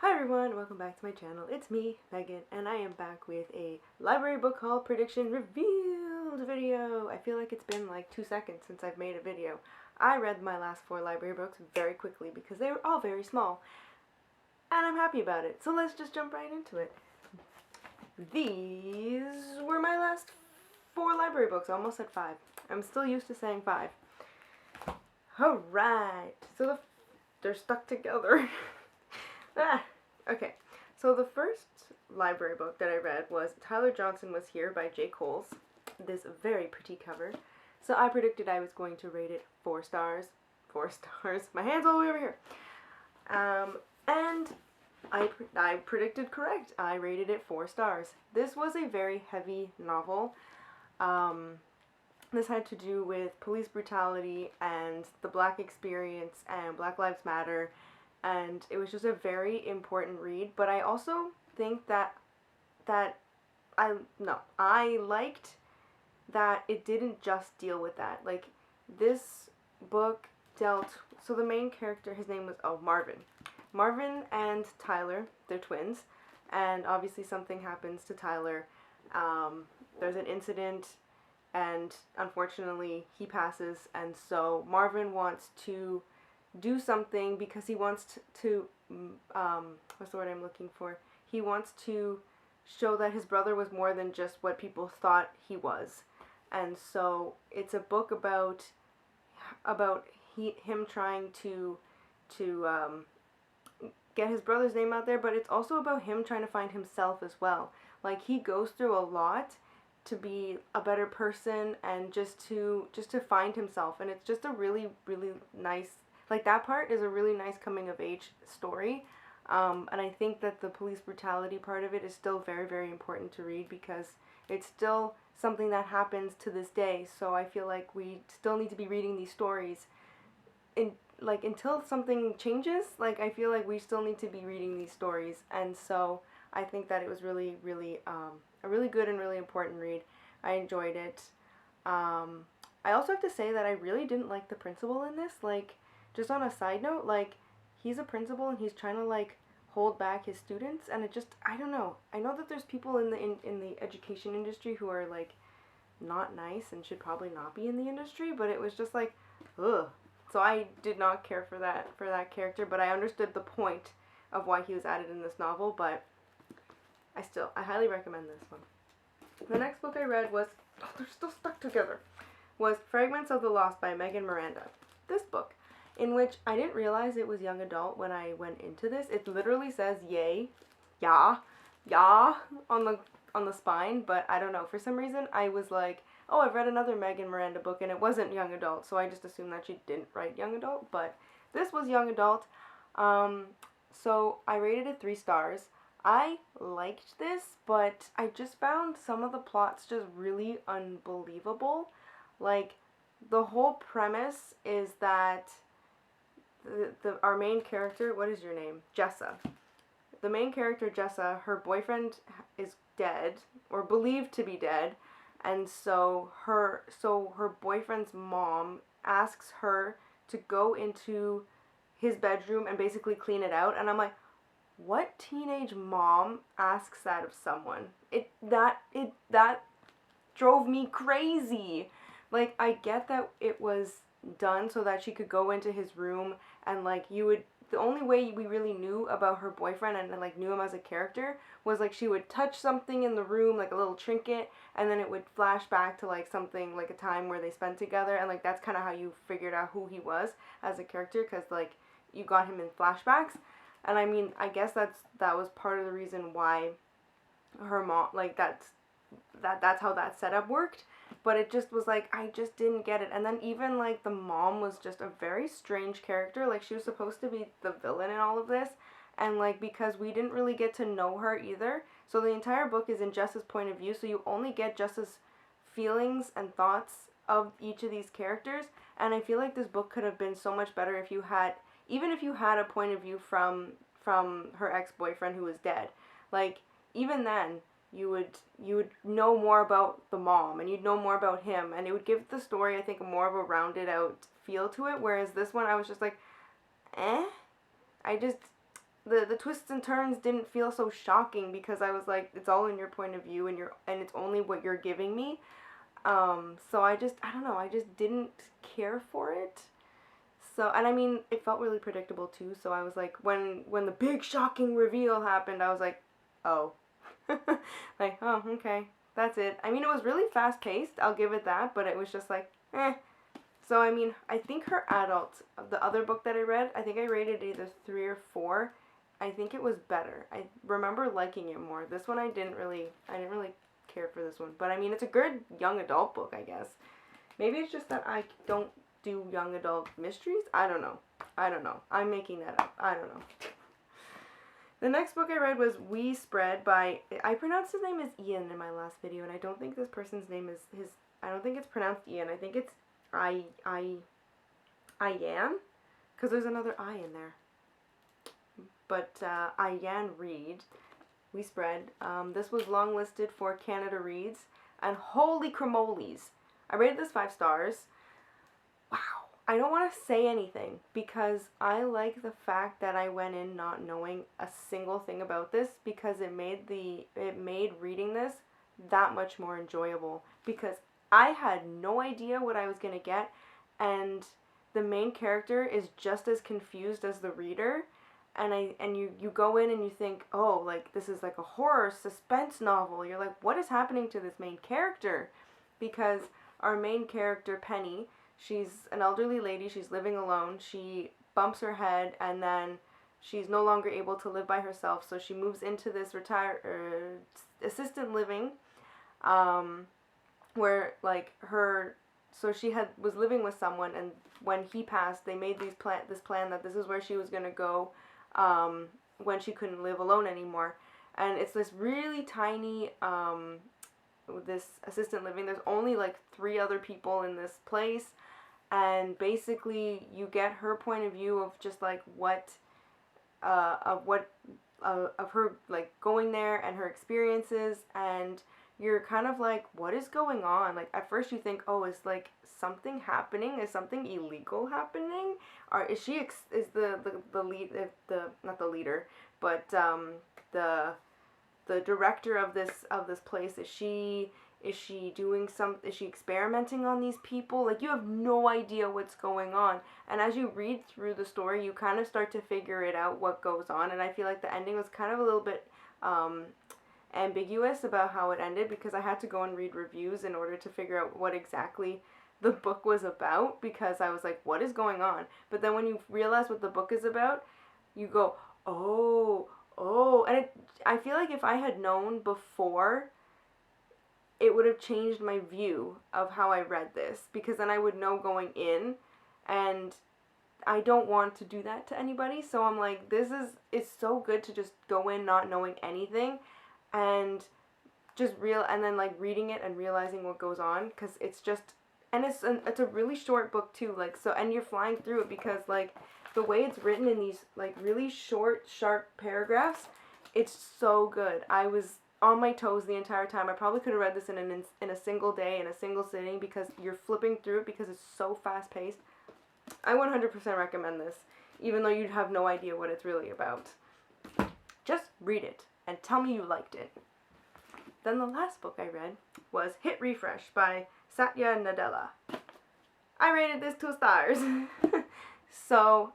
Hi everyone, welcome back to my channel. It's me, Megan, and I am back with a library book haul prediction revealed video. I feel like it's been like 2 seconds since I've made a video. I read my last 4 library books very quickly because they were all very small, and I'm happy about it. So let's just jump right into it. These were my last 4 library books. I almost said 5. I'm still used to saying 5. Alright, so they're stuck together. Okay, so the first library book that I read was Tyler Johnson Was Here by J. Coles. This very pretty cover. So I predicted I was going to rate it 4 stars. 4 stars. My hand's all the way over here. And I predicted correct. I rated it 4 stars. This was a very heavy novel. This had to do with police brutality and the Black experience and Black Lives Matter. And it was just a very important read, but I also think that I liked that it didn't just deal with that. Like, this book dealt, so the main character, his name was, Marvin. Marvin and Tyler, they're twins, and obviously something happens to Tyler. There's an incident, and unfortunately he passes, and so Marvin wants to do something because he wants to what's the word I'm looking for? He wants to show that his brother was more than just what people thought he was. And so it's a book about him trying to get his brother's name out there, but it's also about him trying to find himself as well. Like, he goes through a lot to be a better person and just to find himself, and it's just a really, really nice, like, that part is a really nice coming of age story. And I think that the police brutality part of it is still very, very important to read because it's still something that happens to this day. So I feel like we still need to be reading these stories until something changes. Like, I feel like we still need to be reading these stories. And so I think that it was really, really a really good and really important read. I enjoyed it. I also have to say that I really didn't like the principal in this. Like, just on a side note, like, he's a principal and he's trying to, like, hold back his students, and it just, I don't know. I know that there's people in the education industry who are, like, not nice and should probably not be in the industry, but it was just like, ugh. So I did not care for that character, but I understood the point of why he was added in this novel, but I highly recommend this one. The next book I read was, they're still stuck together, was Fragments of the Lost by Megan Miranda. This book, in which I didn't realize it was young adult when I went into this. It literally says yay, yeah, on the spine, but I don't know. For some reason, I was like, oh, I've read another Megan Miranda book, and it wasn't young adult, so I just assumed that she didn't write young adult, but this was young adult. So I rated it 3 stars. I liked this, but I just found some of the plots just really unbelievable. Like, the whole premise is that our main character, what is your name? Jessa. The main character, Jessa, her boyfriend is dead, or believed to be dead, and so her boyfriend's mom asks her to go into his bedroom and basically clean it out, and I'm like, what teenage mom asks that of someone? That drove me crazy. Like, I get that it was done so that she could go into his room and, like, the only way we really knew about her boyfriend and, like, knew him as a character was, like, she would touch something in the room, like a little trinket, and then it would flash back to, like, something, like a time where they spent together, and, like, that's kind of how you figured out who he was as a character, because, like, you got him in flashbacks. And I mean, I guess that was part of the reason why her mom, like, that's how that setup worked. But it just was like, I just didn't get it. And then even, like, the mom was just a very strange character. Like, she was supposed to be the villain in all of this. And, like, because we didn't really get to know her either. So the entire book is in Jessa's point of view. So you only get Jessa's feelings and thoughts of each of these characters. And I feel like this book could have been so much better if you had, even if you had a point of view from her ex-boyfriend who was dead. Like, even then, you would know more about the mom, and you'd know more about him, and it would give the story, I think, more of a rounded out feel to it, whereas this one, I was just like, I the twists and turns didn't feel so shocking because I was like, it's all in your point of view, and it's only what you're giving me. So I don't know, I just didn't care for it. So, and I mean, it felt really predictable too. So I was like, when the big shocking reveal happened, I was like, oh, like, oh, okay, that's it. I mean, it was really fast paced. I'll give it that, but it was just like, eh. So I mean, I think her adult, the other book that I read, I think I rated either 3 or 4. I think it was better. I remember liking it more. This one I didn't really care for this one. But I mean, it's a good young adult book, I guess. Maybe it's just that I don't do young adult mysteries. I don't know. I don't know. I'm making that up. I don't know. The next book I read was We Spread by, I pronounced his name as Ian in my last video, and I don't think this person's name is his, I don't think it's pronounced Ian. I think it's Ian, because there's another I in there. But Ian Reed, We Spread. This was longlisted for Canada Reads, and holy cramolies, I rated this 5 stars. Wow. I don't want to say anything because I like the fact that I went in not knowing a single thing about this, because it made reading this that much more enjoyable, because I had no idea what I was going to get, and the main character is just as confused as the reader, and you go in and you think, oh, like, this is like a horror suspense novel. You're like, what is happening to this main character? Because our main character, Penny, she's an elderly lady. She's living alone. She bumps her head, and then she's no longer able to live by herself, so she moves into this assisted living, where, like, so she was living with someone, and when he passed, they made this plan that this is where she was going to go when she couldn't live alone anymore. And it's this really tiny, this assistant living. There's only like 3 other people in this place, and basically you get her point of view of just like of her like going there and her experiences, and you're kind of like, what is going on? Like, at first you think, oh, is like something happening? Is something illegal happening? Or is she is the lead, not the leader, but the director of this place, is she is she experimenting on these people? Like, you have no idea what's going on, and as you read through the story, you kind of start to figure it out what goes on. And I feel like the ending was kind of a little bit ambiguous about how it ended, because I had to go and read reviews in order to figure out what exactly the book was about, because I was like, what is going on? But then when you realize what the book is about, you go, oh, and I feel like if I had known before, it would have changed my view of how I read this, because then I would know going in, and I don't want to do that to anybody. So I'm like, it's so good to just go in not knowing anything, and and then like reading it and realizing what goes on, because it's just, and it's a really short book too, like, so, and you're flying through it, because like the way it's written in these like really short, sharp paragraphs, it's so good. I was on my toes the entire time. I probably could have read this in a single day, in a single sitting, because you're flipping through it because it's so fast paced. I 100% recommend this, even though you'd have no idea what it's really about. Just read it and tell me you liked it. Then the last book I read was Hit Refresh by Satya Nadella. I rated this 2 stars. So,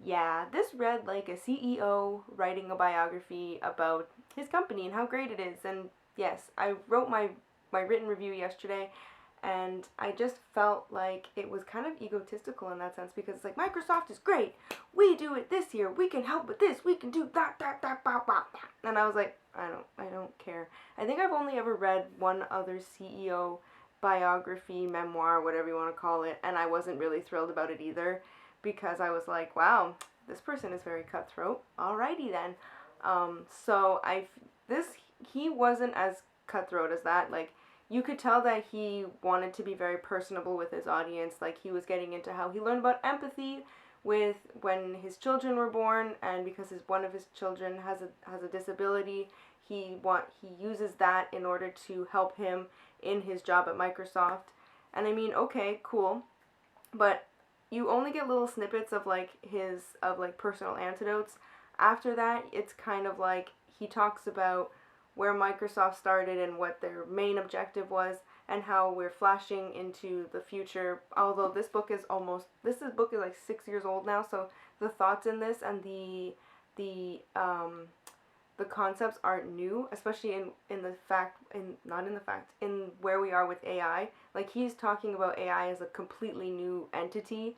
yeah, this read like a CEO writing a biography about his company and how great it is. And yes, I wrote my written review yesterday, and I just felt like it was kind of egotistical in that sense, because it's like, Microsoft is great, we do it this year, we can help with this, we can do that, blah, blah. And I was like, I don't care. I think I've only ever read one other CEO biography, memoir, whatever you want to call it, and I wasn't really thrilled about it either, because I was like, wow, this person is very cutthroat. Alrighty then. So he wasn't as cutthroat as that. Like, you could tell that he wanted to be very personable with his audience. Like, he was getting into how he learned about empathy with when his children were born, and because one of his children has a disability, he uses that in order to help him in his job at Microsoft. And I mean, okay, cool, but you only get little snippets of like personal anecdotes. After that, it's kind of like he talks about where Microsoft started and what their main objective was, and how we're flashing into the future. Although this book is like 6 years old now, so the thoughts in this and the um the concepts aren't new, especially in the fact in not in the fact in where we are with AI. Like he's talking about AI as a completely new entity,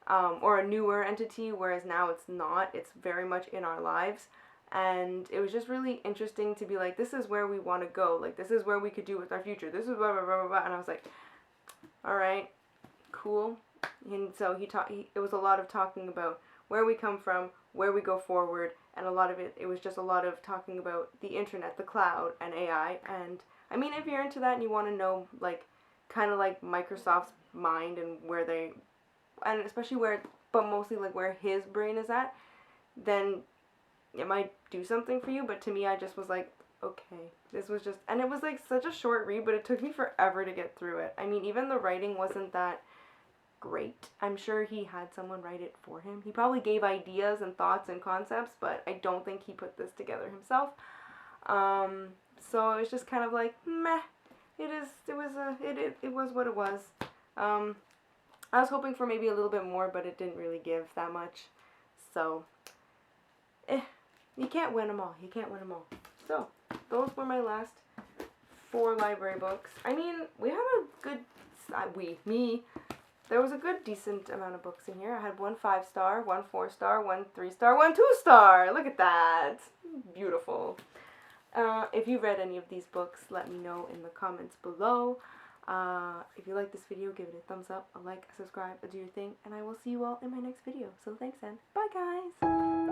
or a newer entity, whereas now it's not. It's very much in our lives. And it was just really interesting to be like, this is where we want to go. Like, this is where we could do with our future. This is blah, blah, blah, blah, blah. And I was like, all right, cool. And so it was a lot of talking about where we come from, where we go forward, and a lot of it was just a lot of talking about the internet, the cloud, and AI. And I mean, if you're into that and you want to know, like, kind of like Microsoft's mind and where they, and especially but mostly like where his brain is at, then it might do something for you. But to me, I just was like, okay, this was just, and it was like such a short read, but it took me forever to get through it. I mean, even the writing wasn't that great. I'm sure he had someone write it for him. He probably gave ideas and thoughts and concepts, but I don't think he put this together himself. So it was just kind of like, meh. It was what it was. I was hoping for maybe a little bit more, but it didn't really give that much. So, you can't win them all. You can't win them all. So, those were my last 4 library books. I mean, we have a good, there was a good decent amount of books in here. I had 1 5-star, 1 4-star, 1 3-star, 1 2-star. Look at that. Beautiful. If you read any of these books, let me know in the comments below. If you like this video, give it a thumbs up, a like, a subscribe, do your thing, and I will see you all in my next video. So thanks, and bye, guys!